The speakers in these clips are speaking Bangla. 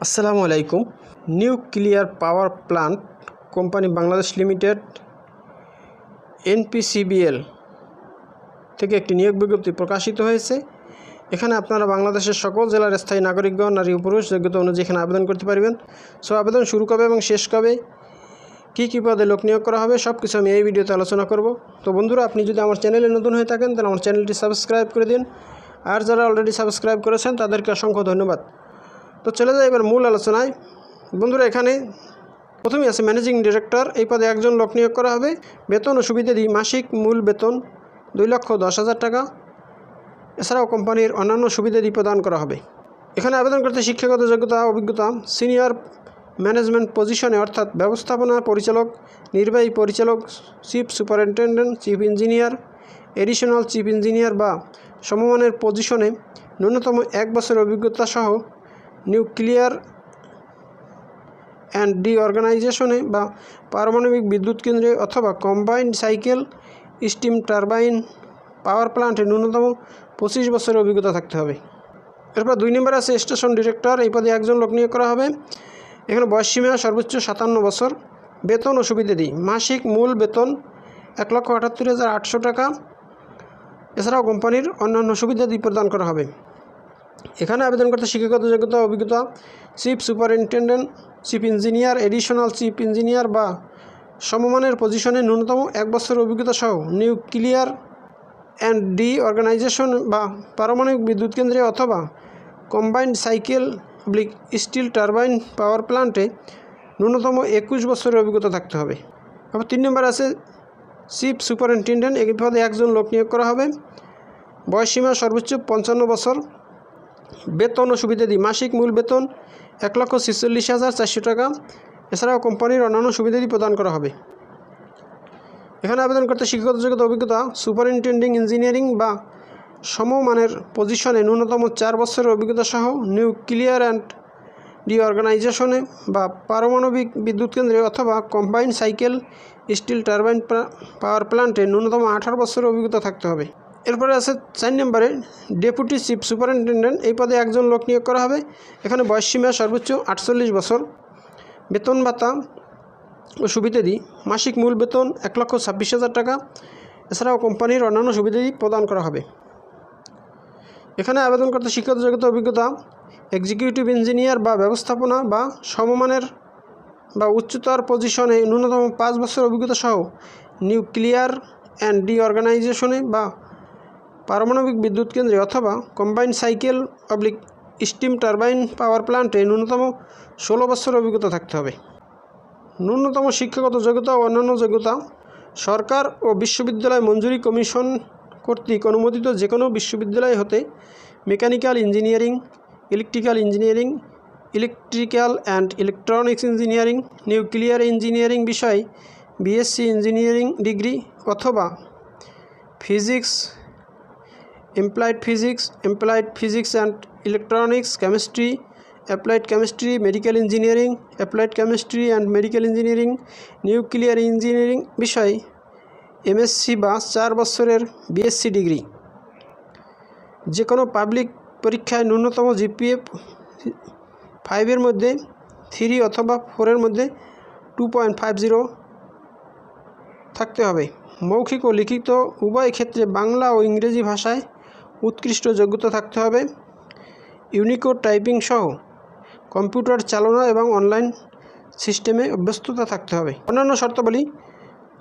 আসসালামু আলাইকুম। Nuclear power plant company Bangladesh limited NPCBL থেকে একটি নিয়োগ বিজ্ঞপ্তি প্রকাশিত হয়েছে। এখানে আপনারা বাংলাদেশের সকল জেলার স্থায়ী নাগরিকগণ, নারী ও পুরুষ যোগ্যতা অনুযায়ী এখানে আবেদন করতে পারবেন। সো আবেদন শুরু কবে এবং শেষ কবে, কী পদে লোক নিয়োগ করা হবে, সব কিছু আমি এই ভিডিওতে আলোচনা করব। তো বন্ধুরা, আপনি যদি আমার চ্যানেলে নতুন হয়ে থাকেন তাহলে আমার চ্যানেলটি সাবস্ক্রাইব করে দিন, আর যারা অলরেডি সাবস্ক্রাইব করেছেন তাদেরকে অসংখ্য ধন্যবাদ। তো চলে যাই এবার মূল আলোচনায়। বন্ধুরা, এখানে প্রথমেই আছে ম্যানেজিং ডিরেক্টর। এই পদে একজন লোক নিয়োগ করা হবে। বেতন ও সুবিধাদি: মাসিক মূল বেতন 2,10,000 টাকা। এছাড়াও কোম্পানির অন্যান্য সুবিধাদি প্রদান করা হবে। এখানে আবেদন করতে শিক্ষাগত যোগ্যতা অভিজ্ঞতা: সিনিয়র ম্যানেজমেন্ট পজিশনে, অর্থাৎ ব্যবস্থাপনা পরিচালক, নির্বাহী পরিচালক, chief superintendent, chief engineer, additional chief engineer বা সমমানের পজিশনে ন্যূনতম 1 বছরের অভিজ্ঞতা সহ নিউক্লিয়ার অ্যান্ড ডি অর্গানাইজেশনে বা পারমাণবিক বিদ্যুৎ কেন্দ্রে অথবা কম্বাইন্ড সাইকেল স্টিম টারবাইন পাওয়ার প্ল্যান্টে ন্যূনতম 25 বছরের অভিজ্ঞতা থাকতে হবে। এরপর 2 নম্বরে আছে স্টেশন ডিরেক্টর। এই পদে একজন লোক নিয়োগ করা হবে। এখানে বয়সসীমা সর্বোচ্চ 57 বছর। বেতন ও সুবিধাদি: মাসিক মূল বেতন 1,78,800 টাকা। এছাড়াও কোম্পানির অন্যান্য সুবিধাদি প্রদান করা হবে। এখানে আবেদন করতে শিক্ষাগত যোগ্যতা অভিজ্ঞতা: chief superintendent, chief engineer, additional chief engineer বা সমমানের পজিশনে ন্যূনতম 1 বছরের অভিজ্ঞতা সহ নিউক্লিয়ার অ্যান্ড ডি অর্গানাইজেশন বা পারমাণবিক বিদ্যুৎ কেন্দ্রে অথবা কম্বাইন্ড সাইকেল স্টিল টারবাইন পাওয়ার প্ল্যান্টে ন্যূনতম 21 বছরের অভিজ্ঞতা থাকতে হবে। আবার 3 নম্বর আছে চিফ সুপারিনটেনডেন্ট। এই পদে একজন লোক নিয়োগ করা হবে। বয়সসীমা সর্বোচ্চ 55 বছর। বেতন ও সুবিধাদি: মাসিক মূল বেতন 1,46,400 টাকা। এছাড়াও কোম্পানির অন্যান্য সুবিধাদি প্রদান করা হবে। এখানে আবেদন করতে শিক্ষাগত যোগ্যতা অভিজ্ঞতা: সুপারিনটেন্ডিং ইঞ্জিনিয়ারিং বা সমমানের পজিশনে ন্যূনতম 4 বছরের অভিজ্ঞতা সহ নিউক্লিয়ার অ্যান্ড ডি অর্গানাইজেশনে বা পারমাণবিক বিদ্যুৎ কেন্দ্রে অথবা কম্বাইন্ড সাইকেল স্টিল টারবাইন পাওয়ার প্ল্যান্টে ন্যূনতম 18 বছরের অভিজ্ঞতা থাকতে হবে। এরপরে আছে 4 নম্বরে ডেপুটি চিফ সুপারিনটেন্ডেন্ট। এই পদে একজন লোক নিয়োগ করা হবে। এখানে বয়সসীমা সর্বোচ্চ 48 বছর। বেতন ভাতা ও সুবিধাদি: মাসিক মূল বেতন 1,26,000 টাকা। এছাড়াও কোম্পানির অন্যান্য সুবিধাদি প্রদান করা হবে। এখানে আবেদন করতে শিক্ষাগত যোগ্যতা অভিজ্ঞতা: এক্সিকিউটিভ ইঞ্জিনিয়ার বা ব্যবস্থাপনা বা সমমানের বা উচ্চতর পজিশনে ন্যূনতম 5 বছর অভিজ্ঞতা সহ নিউক্লিয়ার অ্যান্ড ডি অর্গানাইজেশনে বা পারমাণবিক বিদ্যুৎ কেন্দ্রে অথবা কম্বাইন্ড সাইকেল স্টিম টারবাইন পাওয়ার প্ল্যান্টে ন্যূনতম 16 বছর অভিজ্ঞতা থাকতে হবে। ন্যূনতম শিক্ষাগত যোগ্যতা ও অন্যান্য যোগ্যতা: সরকার ও বিশ্ববিদ্যালয় মঞ্জুরি কমিশন কর্তৃক অনুমোদিত যে কোনো বিশ্ববিদ্যালয় হতে mechanical engineering, electrical engineering, electrical and electronics engineering, nuclear engineering বিষয়ে BSc ইঞ্জিনিয়ারিং ডিগ্রি অথবা physics, applied physics and electronics, chemistry, applied chemistry, medical engineering, applied chemistry and medical engineering, nuclear engineering বিষয়ে MSc বা 4 বছরের BSc ডিগ্রি। যে কোনো পাবলিক পরীক্ষায় ন্যূনতম GPA 5 মধ্যে 3 অথবা 4 মধ্যে 2.50 থাকতে হবে। মৌখিক ও লিখিত উভয় ক্ষেত্রে বাংলা ও ইংরেজি ভাষায় উৎকৃষ্ট যোগ্যতা থাকতে হবে। ইউনিকোড টাইপিং সহ কম্পিউটার চালনা এবং অনলাইন সিস্টেমে অভ্যস্ততা থাকতে হবে। অন্যান্য শর্তাবলী: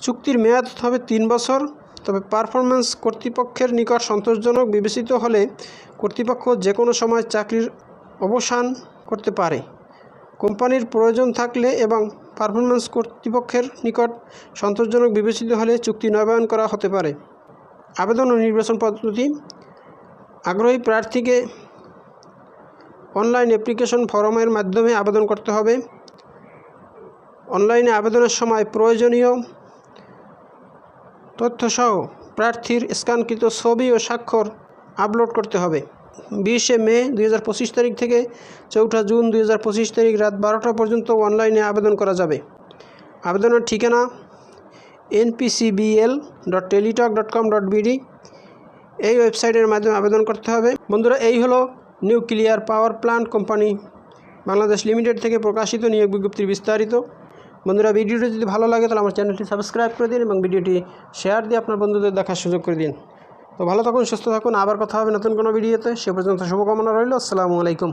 চুক্তির মেয়াদ হবে 3 বছর। তবে পারফরম্যান্স কর্তৃপক্ষের নিকট সন্তোষজনক বিবেচিত হলে কর্তৃপক্ষ যে কোনো সময় চাকরির অবসান করতে পারে। কোম্পানির প্রয়োজন থাকলে এবং পারফরম্যান্স কর্তৃপক্ষের নিকট সন্তোষজনক বিবেচিত হলে চুক্তি নবায়ন করা হতে পারে। আবেদন ও নির্বাচন পদ্ধতি: আগ্রহী প্রার্থীকে অনলাইন অ্যাপ্লিকেশন ফর্মের মাধ্যমে আবেদন করতে হবে। অনলাইনে আবেদনের সময় প্রয়োজনীয় তথ্যসহ প্রার্থীর স্ক্যানকৃত ছবি ও স্বাক্ষর আপলোড করতে হবে। 20 মে 2025 তারিখ থেকে 4 জুন 2025 তারিখ রাত 12টা পর্যন্ত অনলাইনে আবেদন করা যাবে। আবেদনের ঠিকানা npcbl.teletalk.com.bd এই ওয়েবসাইটের মাধ্যমে আবেদন করতে হবে। বন্ধুরা, এই হলো nuclear power plant company Bangladesh limited থেকে প্রকাশিত নিয়োগ বিজ্ঞপ্তির বিস্তারিত। বন্ধুরা, ভিডিওটি যদি ভালো লাগে তাহলে আমার চ্যানেলটি সাবস্ক্রাইব করে দিন এবং ভিডিওটি শেয়ার দিয়ে আপনার বন্ধুদের দেখার সুযোগ করে দিন। তো ভালো থাকুন, সুস্থ থাকুন, আবার কথা হবে নতুন কোনো ভিডিওতে। সে পর্যন্ত শুভকামনা রইল। আসসালামু আলাইকুম।